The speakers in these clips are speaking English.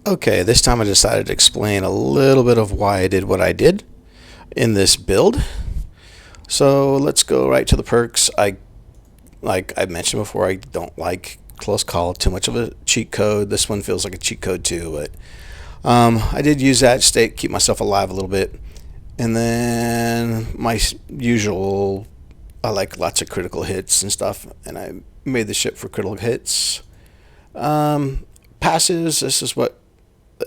Okay, this time I decided to explain a little bit of why I did what I did in this build. So let's go right to the perks. Like I mentioned before, I don't like close call, too much of a cheat code. This one feels like a cheat code too, but I did use that to keep myself alive a little bit. And then my usual, I like lots of critical hits and stuff, and I made the ship for critical hits. Passives, this is what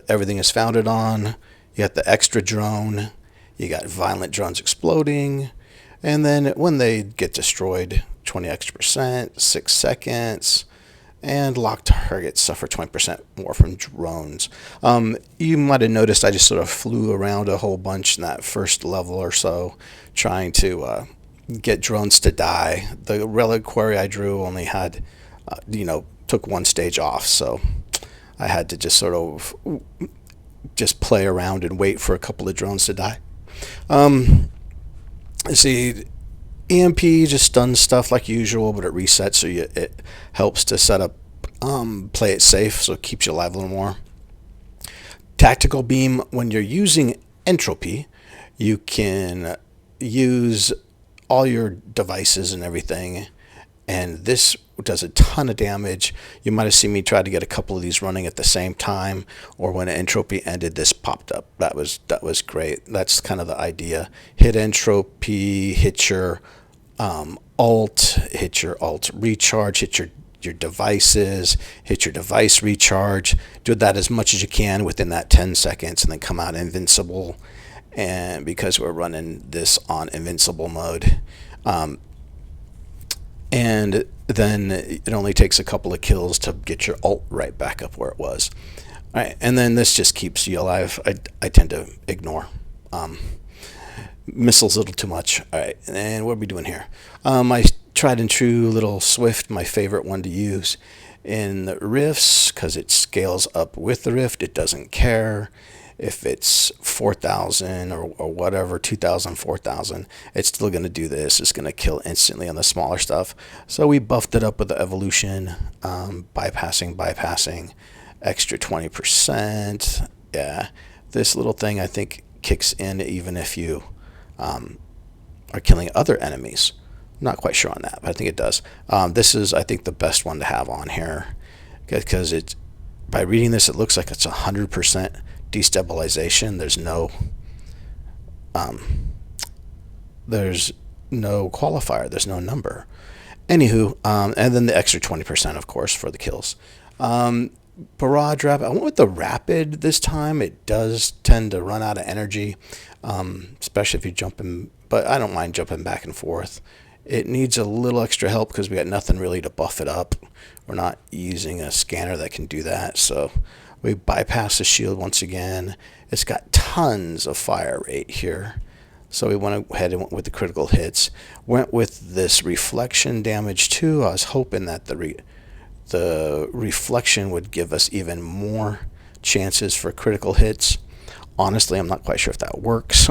everything is founded on. You got the extra drone, you got violent drones exploding, and then when they get destroyed, 20 extra percent, 6 seconds, and locked targets suffer 20% more from drones. You might have noticed I just sort of flew around a whole bunch in that first level or so, trying to get drones to die. The reliquary I drew only had, took one stage off, so I had to just sort of just play around and wait for a couple of drones to die. See, EMP just stuns stuff like usual, but it resets, so it helps to set up, play it safe, so it keeps you alive a little more. Tactical beam, when you're using Entropy, you can use all your devices and everything, and this does a ton of damage. You might have seen me try to get a couple of these running at the same time, or when Entropy ended, this popped up. That was great. That's kind of the idea. Hit Entropy, hit your ult, hit your ult recharge, hit your devices, hit your device recharge. Do that as much as you can within that 10 seconds, and then come out invincible. And because we're running this on invincible mode, and then it only takes a couple of kills to get your ult right back up where it was. All right, and then this just keeps you alive. I tend to ignore missiles a little too much. All right, and what are we doing here? My tried and true little Swift, my favorite one to use in the rifts, because it scales up with the rift. It doesn't care if it's 4,000 or whatever, 2,000, 4,000, it's still going to do this. It's going to kill instantly on the smaller stuff. So we buffed it up with the evolution, bypassing, extra 20%. Yeah, this little thing I think kicks in even if you are killing other enemies. I'm not quite sure on that, but I think it does. This is, I think, the best one to have on here, because it's, by reading this, it looks like it's 100% destabilization. There's no qualifier. There's no number. Anywho, and then the extra 20%, of course, for the kills. Barrage rapid. I went with the rapid this time. It does tend to run out of energy, especially if you're jumping. But I don't mind jumping back and forth. It needs a little extra help because we got nothing really to buff it up. We're not using a scanner that can do that, so we bypass the shield once again. It's got tons of fire rate here, so we went ahead and went with the critical hits. Went with this reflection damage too. I was hoping that the reflection would give us even more chances for critical hits. Honestly, I'm not quite sure if that works.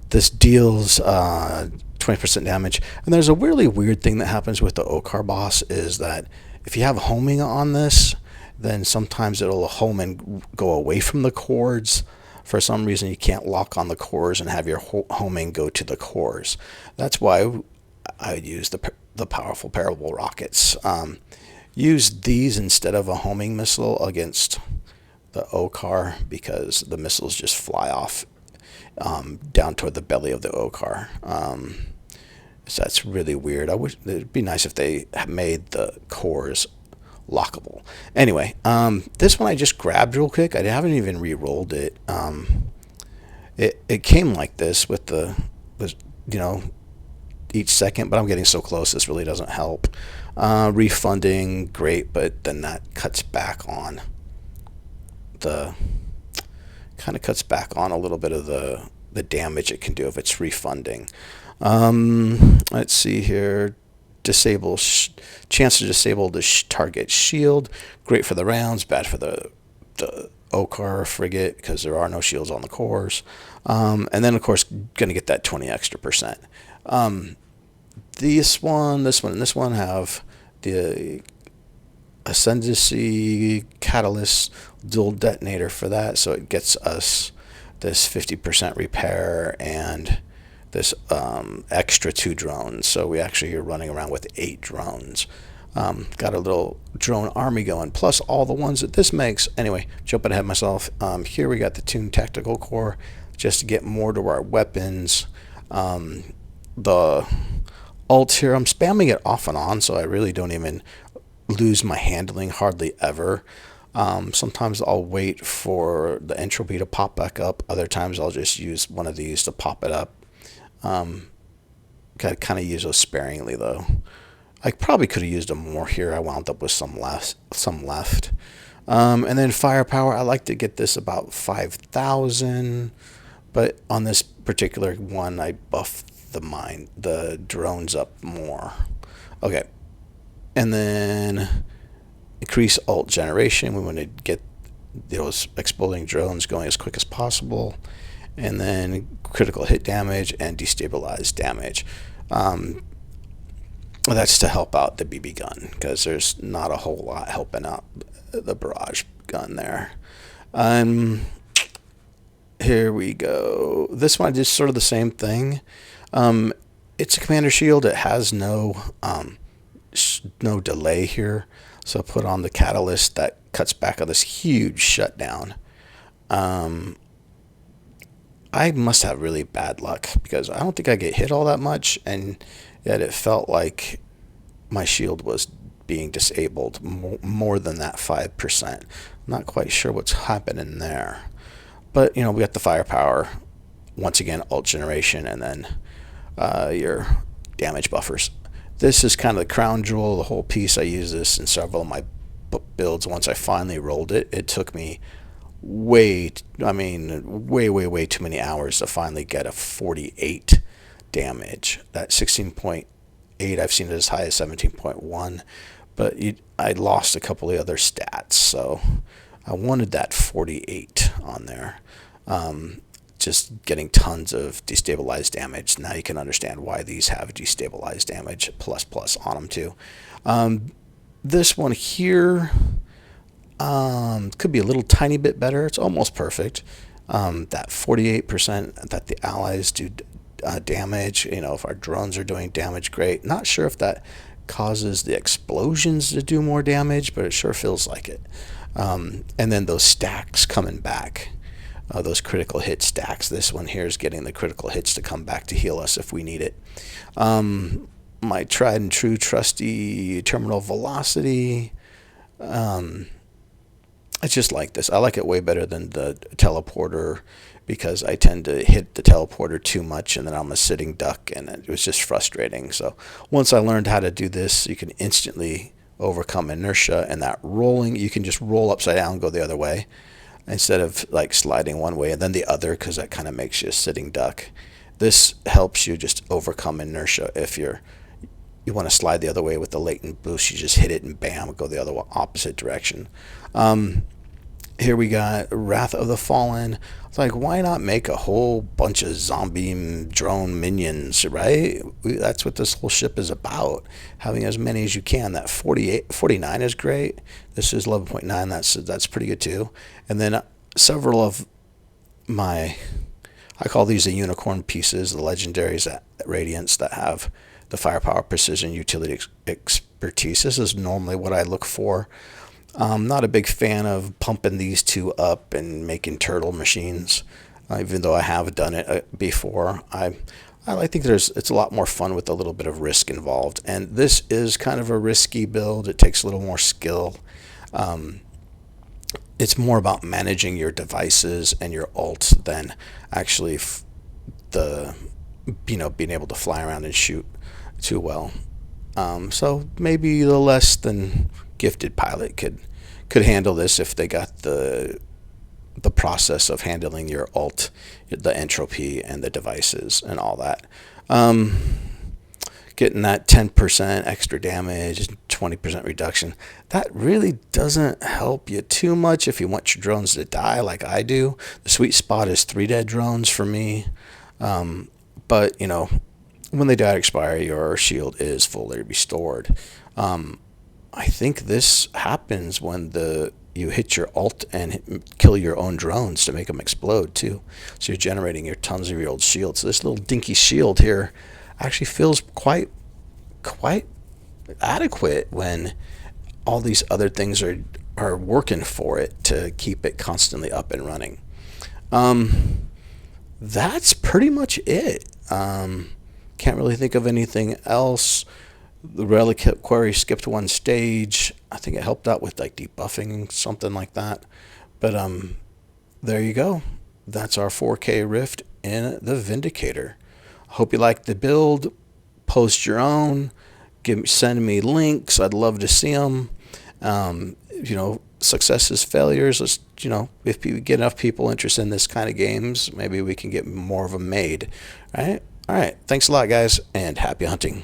This deals 20% damage. And there's a really weird thing that happens with the Okkar boss, is that if you have homing on this, then sometimes it'll home and go away from the cores. For some reason, you can't lock on the cores and have your homing go to the cores. That's why I would use the powerful parable rockets. Use these instead of a homing missile against the Okkar, because the missiles just fly off down toward the belly of the Okkar. So that's really weird. I wish it'd be nice if they made the cores lockable. Anyway, this one I just grabbed real quick. I haven't even re-rolled it. It came like this with the each second, but I'm getting so close. This really doesn't help. Refunding, great, but then that cuts back on a little bit of the damage it can do if it's refunding. Let's see here. Chance to disable the target shield. Great for the rounds, bad for the Okkar Frigate, because there are no shields on the cores. And then, of course, going to get that 20 extra percent. This one, and this one have the ascendancy catalyst dual detonator for that, so it gets us this 50% repair and this extra 2 drones. So we actually are running around with 8 drones. Got a little drone army going, plus all the ones that this makes. Anyway, jumping ahead of myself, here we got the tuned tactical core just to get more to our weapons. The ult here, I'm spamming it off and on, so I really don't even lose my handling hardly ever. Sometimes I'll wait for the entropy to pop back up. Other times I'll just use one of these to pop it up. Gotta kind of use those sparingly though. I probably could have used them more here. I wound up with some left. And then firepower, I like to get this about 5,000, but on this particular one, I buffed the drones up more. Okay, and then increase ult generation. We want to get those exploding drones going as quick as possible, and then critical hit damage and destabilized damage. That's to help out the BB gun, because there's not a whole lot helping out the barrage gun there. Here we go. This one is sort of the same thing. It's a commander shield. It has no delay here, so put on the catalyst that cuts back on this huge shutdown. I must have really bad luck, because I don't think I get hit all that much, and yet it felt like my shield was being disabled more than that 5%. Not quite sure what's happening there. But, we got the firepower, once again, ult generation, and then your damage buffers. This is kind of the crown jewel, the whole piece. I use this in several of my builds. Once I finally rolled it, it took me way too many hours to finally get a 48 damage. That 16.8, I've seen it as high as 17.1, but I lost a couple of other stats, so I wanted that 48 on there. Just getting tons of destabilized damage. Now you can understand why these have destabilized damage plus on them too. This one here could be a little tiny bit better. It's almost perfect. That 48% that the allies do damage, if our drones are doing damage, great. Not sure if that causes the explosions to do more damage, but it sure feels like it. And then those stacks coming back, those critical hit stacks. This one here is getting the critical hits to come back to heal us if we need it. My tried and true trusty terminal velocity. I just like this. I like it way better than the teleporter, because I tend to hit the teleporter too much and then I'm a sitting duck, and it was just frustrating. So once I learned how to do this, you can instantly overcome inertia, and that rolling, you can just roll upside down and go the other way instead of like sliding one way and then the other, because that kind of makes you a sitting duck. This helps you just overcome inertia. If you want to slide the other way with the latent boost, you just hit it and bam, go the other opposite direction. Here we got Wrath of the Fallen. It's like, why not make a whole bunch of zombie drone minions, right? That's what this whole ship is about, having as many as you can. That 49 is great. This is 11.9. That's pretty good too. And then several of I call these the unicorn pieces, the legendaries at Radiance that have the firepower, precision, utility, expertise. This is normally what I look for. I'm not a big fan of pumping these two up and making turtle machines, even though I have done it before. I think it's a lot more fun with a little bit of risk involved, and this is kind of a risky build. It takes a little more skill. It's more about managing your devices and your ult than actually being able to fly around and shoot too well. So maybe the less than gifted pilot could handle this if they got the process of handling your ult, the entropy, and the devices and all that. Getting that 10% extra damage, 20% reduction, that really doesn't help you too much if you want your drones to die like I do. The sweet spot is 3 dead drones for me. But, when they die or expire, your shield is fully restored. I think this happens when you hit your ult and kill your own drones to make them explode too. So you're generating your tons of your old shields. So this little dinky shield here actually feels quite adequate when all these other things are working for it to keep it constantly up and running. That's pretty much it. Can't really think of anything else. The reliquary skipped one stage. I think it helped out with like debuffing, something like that. But there you go. That's our 4K Rift in the Vindicator. Hope you liked the build. Post your own. Send me links. I'd love to see them. Successes, failures. Let's, if we get enough people interested in this kind of games, maybe we can get more of them made. All right. Thanks a lot, guys, and happy hunting.